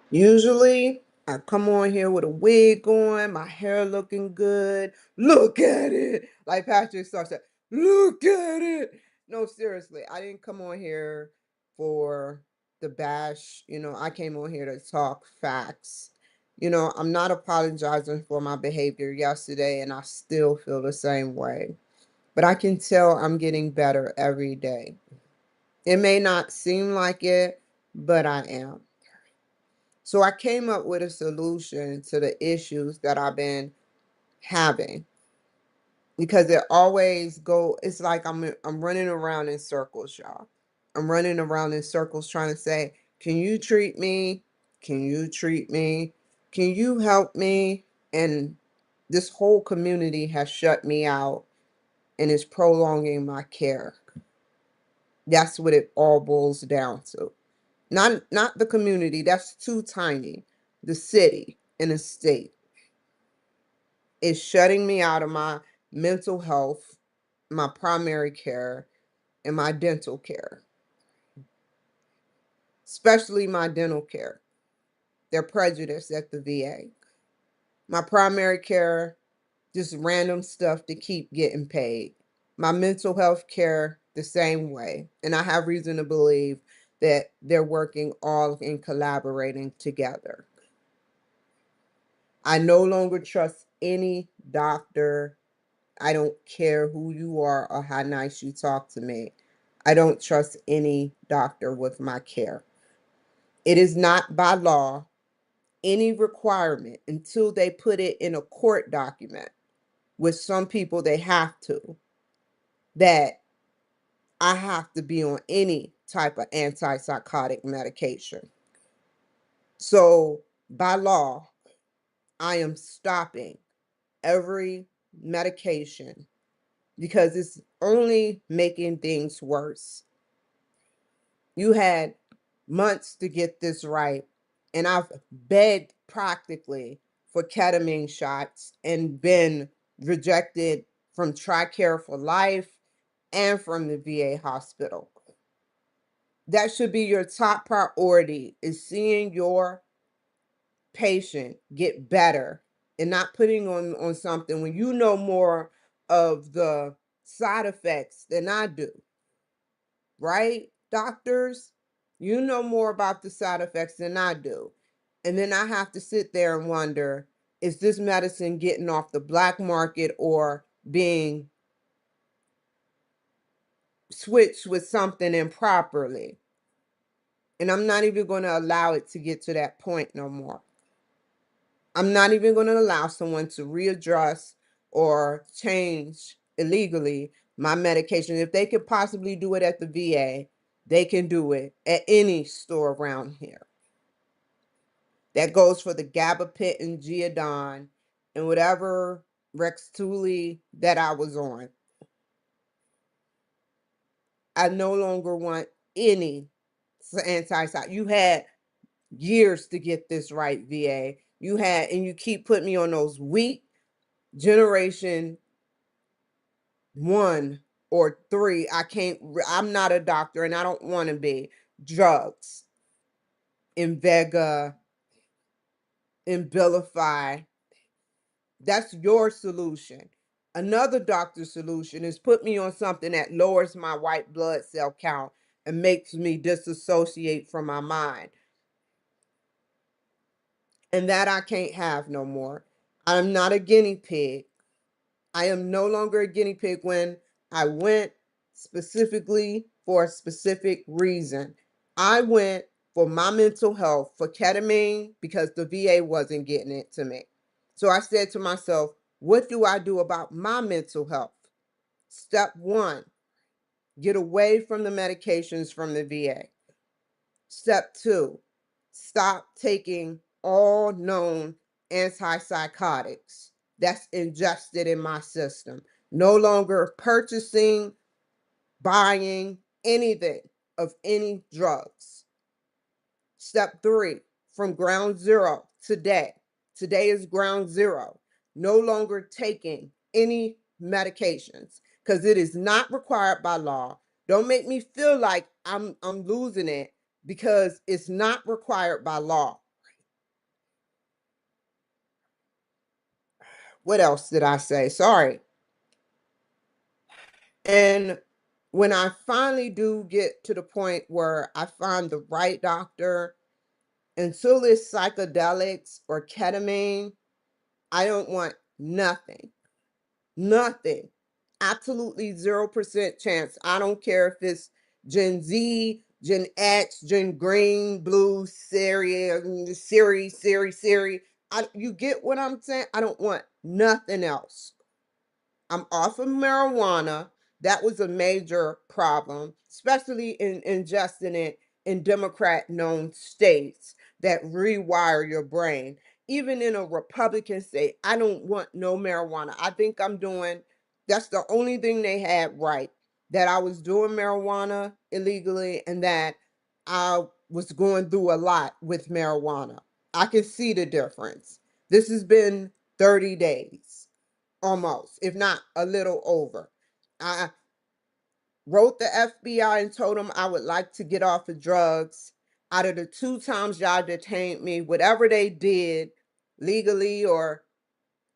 Usually, I come on here with a wig on, my hair looking good. Look at it. Like Patrick Star said, look at it. No, seriously, I didn't come on here for the bash. I came on here to talk facts. I'm not apologizing for my behavior yesterday, and I still feel the same way. But I can tell I'm getting better every day. It may not seem like it, but I am. So I came up with a solution to the issues that I've been having because it's like I'm running around in circles, y'all. I'm running around in circles trying to say, "Can you treat me? Can you treat me? Can you help me?" And this whole community has shut me out and is prolonging my care. That's what it all boils down to. Not the community, that's too tiny. The city and the state is shutting me out of my mental health, my primary care, and my dental care, especially my dental care. They're prejudiced at the VA. My primary care, just random stuff to keep getting paid. My mental health care, the same way. And I have reason to believe that they're working all and collaborating together. I no longer trust any doctor. I don't care who you are or how nice you talk to me. I don't trust any doctor with my care. It is not by law any requirement until they put it in a court document. With some people, they have to, that I have to be on any type of antipsychotic medication. So, by law, I am stopping every medication because it's only making things worse. You had months to get this right, and I've begged practically for ketamine shots and been rejected from TRICARE for Life and from the VA hospital. That should be your top priority, is seeing your patient get better and not putting on something when you know more of the side effects than I do, right? Doctors, you know more about the side effects than I do. And then I have to sit there and wonder, is this medicine getting off the black market or being switched with something improperly? And I'm not even going to allow it to get to that point no more. I'm not even going to allow someone to readjust or change illegally my medication. If they could possibly do it at the VA, they can do it at any store around here. That goes for the Gabapent and Geodon and whatever Rextuli that I was on. I no longer want any anti-psych. You had years to get this right, VA. And you keep putting me on those weak generation one or three. I'm not a doctor and I don't want to be. Drugs, Invega, Abilify. That's your solution. Another doctor's solution is put me on something that lowers my white blood cell count and makes me disassociate from my mind. And that I can't have no more. I'm not a guinea pig. I am no longer a guinea pig when I went specifically for a specific reason. I went for my mental health for ketamine because the VA wasn't getting it to me. So I said to myself, what do I do about my mental health? Step one, get away from the medications from the VA. Step two, stop taking all known antipsychotics that's ingested in my system. No longer purchasing, buying anything of any drugs. Step three, from ground zero today. Today is ground zero. No longer taking any medications because it is not required by law. Don't make me feel like I'm losing it because it's not required by law. What else did I say? Sorry. And when I finally do get to the point where I find the right doctor, until it's psychedelics or ketamine, I don't want nothing. Nothing. Absolutely 0% chance. I don't care if it's Gen Z, Gen X, Gen Green, Blue, Siri. You get what I'm saying? I don't want nothing else. I'm off of marijuana. That was a major problem, especially in ingesting it in Democrat known states that rewire your brain. Even in a Republican state, I don't want no marijuana. I think I'm doing, that's the only thing they had right, that I was doing marijuana illegally and that I was going through a lot with marijuana. I can see the difference. This has been 30 days almost, if not a little over. I wrote the FBI and told them I would like to get off of drugs. Out of the 2 times y'all detained me, whatever they did, legally or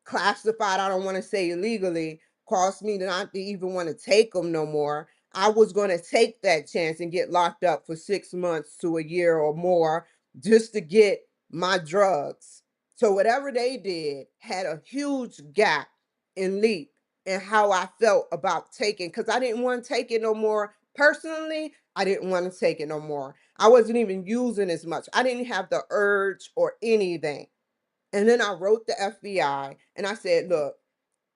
classified, I don't want to say illegally, caused me not to even want to take them no more. I was going to take that chance and get locked up for 6 months to a year or more just to get my drugs. So whatever they did had a huge gap in leap in how I felt about taking, because I didn't want to take it no more. Personally, I didn't want to take it no more. I wasn't even using as much. I didn't have the urge or anything. And then I wrote the FBI and I said, look,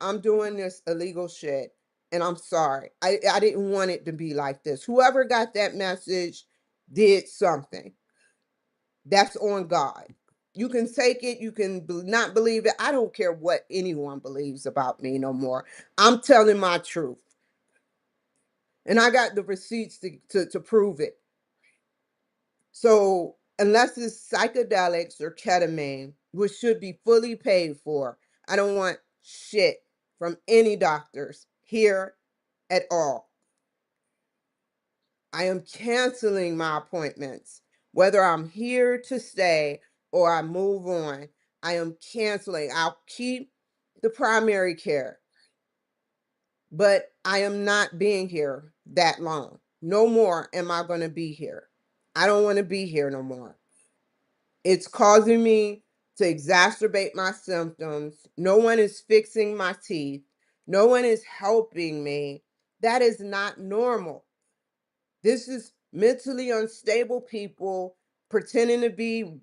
I'm doing this illegal shit and I'm sorry. I didn't want it to be like this. Whoever got that message did something. That's on God. You can take it, you can not believe it. I don't care what anyone believes about me no more. I'm telling my truth. And I got the receipts to prove it. So unless it's psychedelics or ketamine, which should be fully paid for, I don't want shit from any doctors here at all. I am canceling my appointments. Whether I'm here to stay or I move on, I am canceling. I'll keep the primary care, but I am not being here that long. No more am I going to be here. I don't want to be here no more. It's causing me to exacerbate my symptoms. No one is fixing my teeth. No one is helping me. That is not normal. This is mentally unstable people pretending to be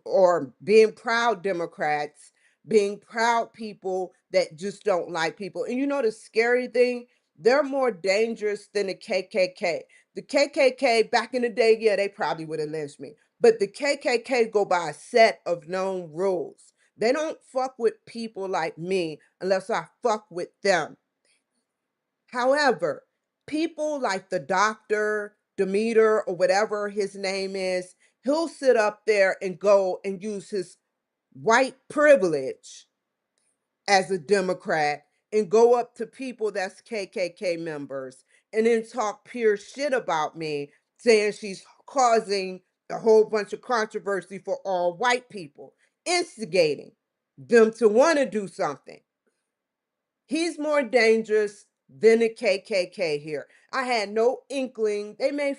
or being proud Democrats, being proud people that just don't like people. And you know the scary thing? They're more dangerous than the KKK. The KKK back in the day, yeah, they probably would have lynched me. But the KKK go by a set of known rules. They don't fuck with people like me unless I fuck with them. However, people like the doctor, Demeter, or whatever his name is, he'll sit up there and go and use his white privilege as a Democrat and go up to people that's KKK members and then talk pure shit about me, saying she's causing a whole bunch of controversy for all white people, instigating them to want to do something. He's more dangerous than the KKK here. I had no inkling. They may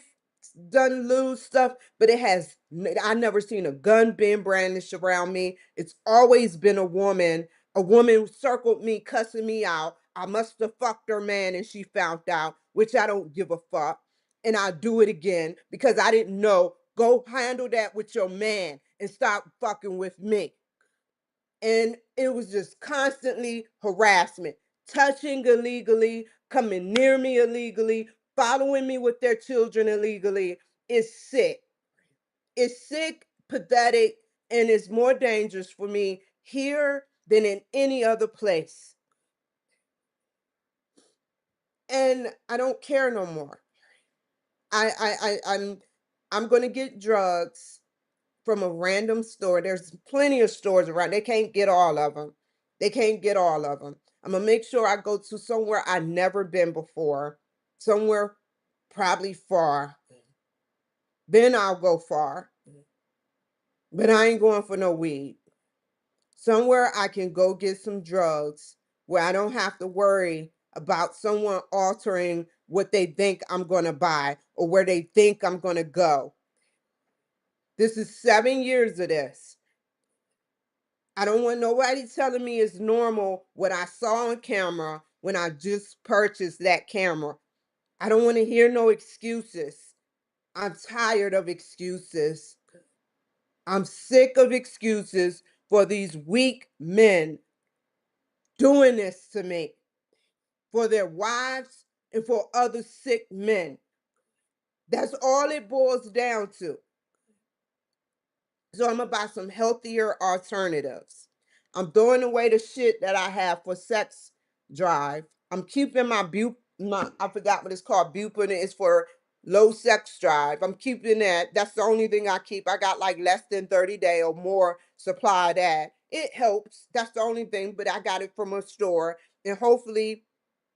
done lose stuff, but I never seen a gun being brandished around me. It's always been a woman. A woman circled me, cussing me out. I must have fucked her man and she found out, which I don't give a fuck. And I'll do it again because I didn't know. Go handle that with your man and stop fucking with me. And it was just constantly harassment, touching illegally, coming near me illegally, following me with their children illegally. It's sick. It's sick, pathetic, and it's more dangerous for me here than in any other place. And I don't care no more. I'm gonna get drugs from a random store. There's plenty of stores around. They can't get all of them. They can't get all of them. I'm gonna make sure I go to somewhere I've never been before, somewhere probably far. Then I'll go far. But I ain't going for no weed. somewhere I can go get some drugs where I don't have to worry about someone altering what they think I'm going to buy or where they think I'm going to go. This is 7 years of this. I don't want nobody telling me it's normal what I saw on camera when I just purchased that camera. I don't want to hear no excuses. I'm tired of excuses. I'm sick of excuses for these weak men doing this to me, for their wives and for other sick men. That's all it boils down to. So I'm gonna buy some healthier alternatives. I'm throwing away the shit that I have for sex drive. I'm keeping my I forgot what it's called. Bupin is for low sex drive. I'm keeping that. That's the only thing I keep. I got like less than 30 day or more supply of that. It helps. That's the only thing, but I got it from a store. And hopefully,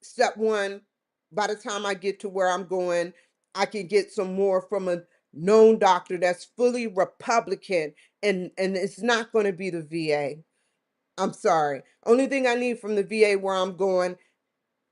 step one, by the time I get to where I'm going, I can get some more from a known doctor that's fully Republican, and it's not going to be the VA. I'm sorry. Only thing I need from the VA where I'm going,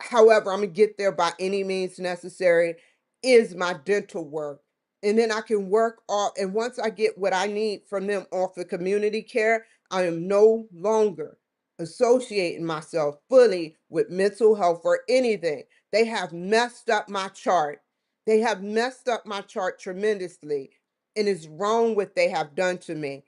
however, I'm gonna get there by any means necessary, is my dental work. And then I can work off, and once I get what I need from them off the community care, I am no longer associating myself fully with mental health or anything. They have messed up my chart. They have messed up my chart tremendously. And it's wrong what they have done to me.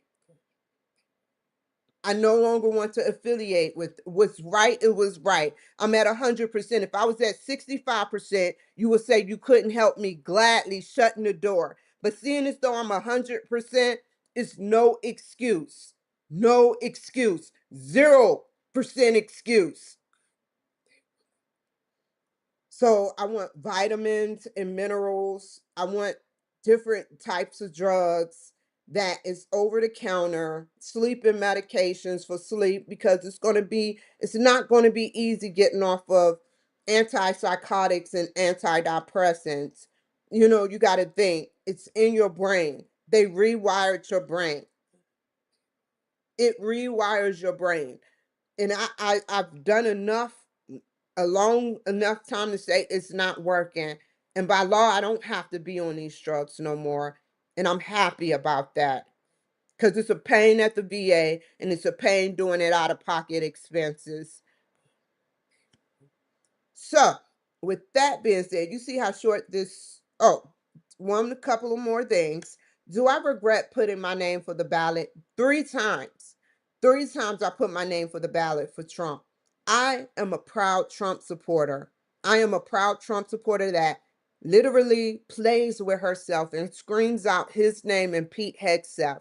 I no longer want to affiliate with what's right. It was right. I'm at 100%. If I was at 65%, you would say you couldn't help me, gladly shutting the door. But seeing as though I'm 100%, it's no excuse. No excuse. 0% excuse. So I want vitamins and minerals. I want different types of drugs that is over the counter, sleeping medications for sleep, because it's not going to be easy getting off of antipsychotics and antidepressants. You got to think it's in your brain. They rewired your brain. It rewires your brain. And I've done enough a long enough time to say it's not working. And by law, I don't have to be on these drugs no more. And I'm happy about that, because it's a pain at the VA and it's a pain doing it out of pocket expenses. So, with that being said, you see how short this. Oh, one a couple of more things. Do I regret putting my name for the ballot? 3 times. 3 times I put my name for the ballot for Trump. I am a proud Trump supporter. I am a proud Trump supporter that literally plays with herself and screams out his name and Pete Hegseth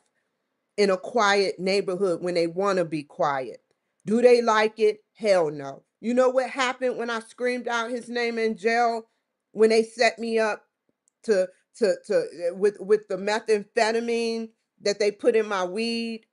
in a quiet neighborhood when they want to be quiet. Do they like it? Hell no. You know what happened when I screamed out his name in jail, when they set me up to with the methamphetamine that they put in my weed?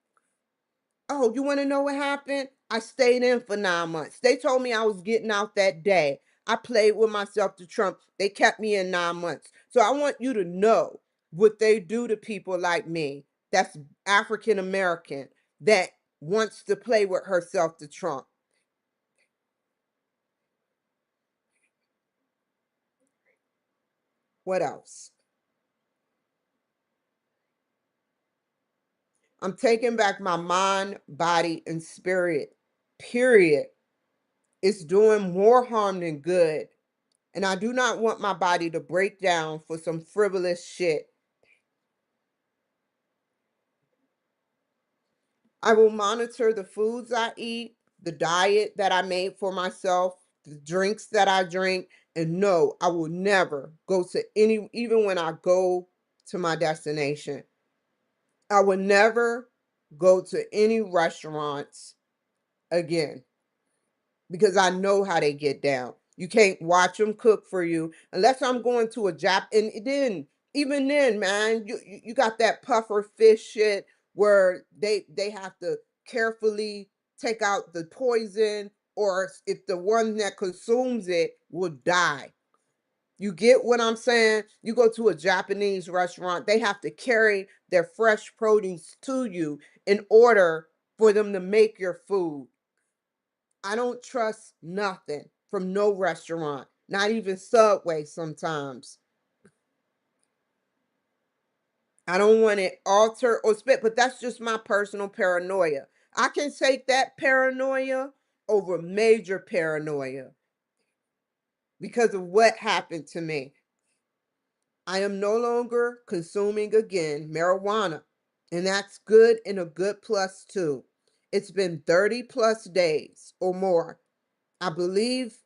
Oh, you want to know what happened? I stayed in for 9 months. They told me I was getting out that day. I played with myself to Trump. They kept me in 9 months. So I want you to know what they do to people like me, that's African American, that wants to play with herself to Trump. What else? I'm taking back my mind, body, and spirit. Period. It's doing more harm than good. And I do not want my body to break down for some frivolous shit. I will monitor the foods I eat, the diet that I made for myself, the drinks that I drink, and no, I will never go to any, even when I go to my destination, I will never go to any restaurants again, because I know how they get down. You can't watch them cook for you unless I'm going to a Jap. And then, even then, man, you got that puffer fish shit where they have to carefully take out the poison, or if the one that consumes it will die. You get what I'm saying? You go to a Japanese restaurant, they have to carry their fresh produce to you in order for them to make your food. I don't trust nothing from no restaurant, not even Subway sometimes. I don't want it altered or spit, but that's just my personal paranoia. I can take that paranoia over major paranoia because of what happened to me. I am no longer consuming again marijuana, and that's good and a good plus too. It's been 30 plus days or more. I believe,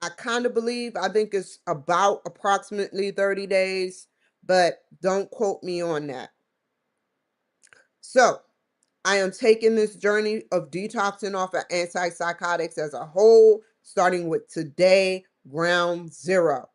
I kind of believe, I think it's about approximately 30 days, but don't quote me on that. So, I am taking this journey of detoxing off of antipsychotics as a whole, starting with today, ground zero.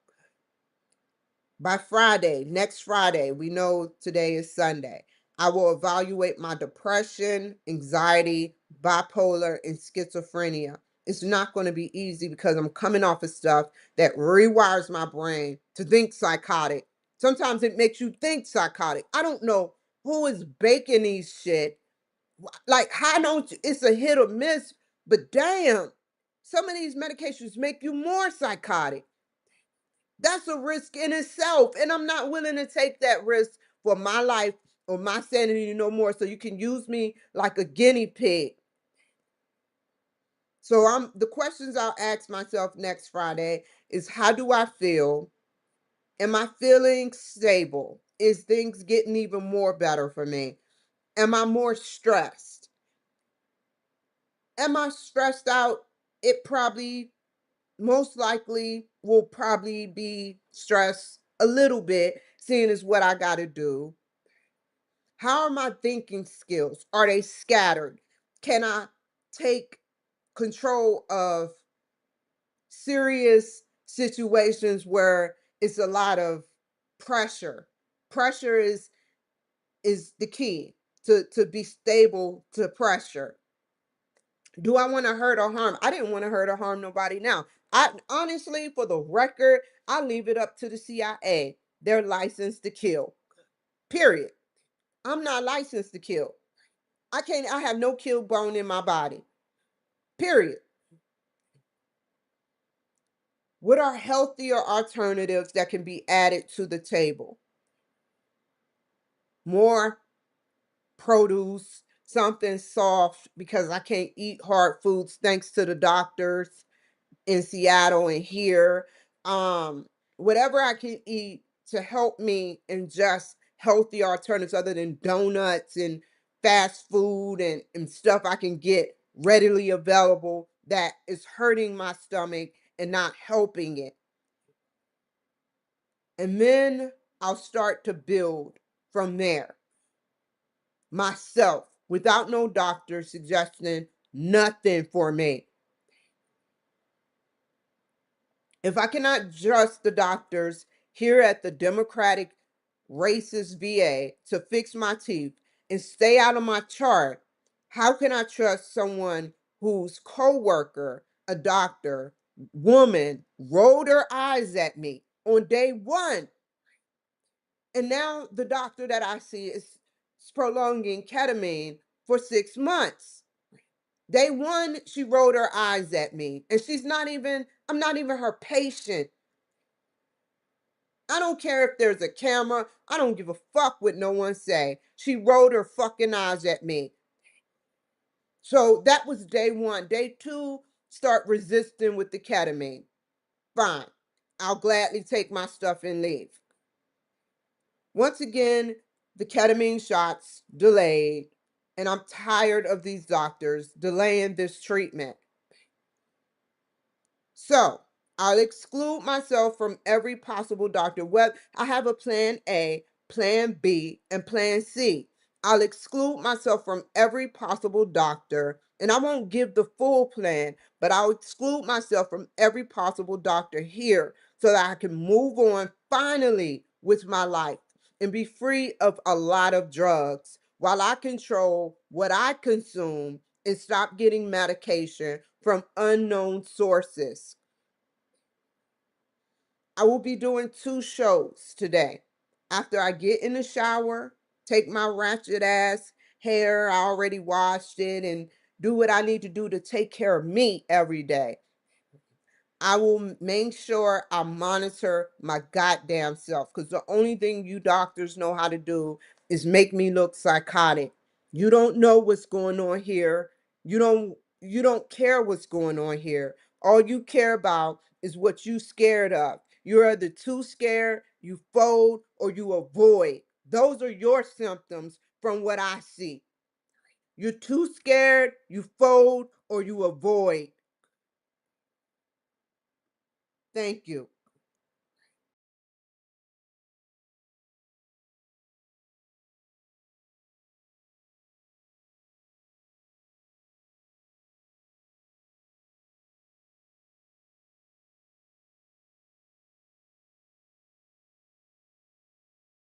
By Friday, next Friday, we know today is Sunday, I will evaluate my depression, anxiety, bipolar, and schizophrenia. It's not going to be easy because I'm coming off of stuff that rewires my brain to think psychotic. Sometimes it makes you think psychotic. I don't know who is baking these shit. Like, how don't you? It's a hit or miss, but damn, some of these medications make you more psychotic. That's a risk in itself. And I'm not willing to take that risk for my life or my sanity no more. So you can use me like a guinea pig. So the questions I'll ask myself next Friday is, how do I feel? Am I feeling stable? Is things getting even more better for me? Am I more stressed? Am I stressed out? It probably, most likely, will probably be stress a little bit, seeing as what I got to do. How are my thinking skills? Are they scattered? Can I take control of serious situations where it's a lot of pressure? Pressure is the key to be stable to pressure. Do I want to hurt or harm? I didn't want to hurt or harm nobody now. I honestly, for the record, I leave it up to the CIA. They're licensed to kill. Period. I'm not licensed to kill. I have no kill bone in my body. Period. What are healthier alternatives that can be added to the table? More produce, something soft, because I can't eat hard foods thanks to the doctors in Seattle and here. Um, Whatever I can eat to help me ingest healthy alternatives other than donuts and fast food and stuff I can get readily available that is hurting my stomach and not helping it. And then I'll start to build from there myself without no doctor suggesting nothing for me. If I cannot trust the doctors here at the Democratic racist VA to fix my teeth and stay out of my chart, how can I trust someone whose coworker, a doctor, woman, rolled her eyes at me on day one? And now the doctor that I see is prolonging ketamine for 6 months. Day one, she rolled her eyes at me, and I'm not even her patient. I don't care if there's a camera. I don't give a fuck what no one say. She rolled her fucking eyes at me. So that was day one. Day two, start resisting with the ketamine. Fine. I'll gladly take my stuff and leave. Once again, the ketamine shots delayed, and I'm tired of these doctors delaying this treatment. So I'll exclude myself from every possible doctor. Well, I have a plan A, plan B, and plan C. I'll exclude myself from every possible doctor, and I won't give the full plan, but I'll exclude myself from every possible doctor here so that I can move on finally with my life and be free of a lot of drugs while I control what I consume and stop getting medication from unknown sources. I will be doing 2 shows today. After I get in the shower, take my ratchet ass hair. I already washed it and do what I need to do to take care of me every day. I will make sure I monitor my goddamn self because the only thing you doctors know how to do is make me look psychotic. You don't know what's going on here. You don't care what's going on here. All you care about is what you scared of. You're either too scared, you fold, or you avoid. Those are your symptoms from what I see. You're too scared, you fold, or you avoid. Thank you.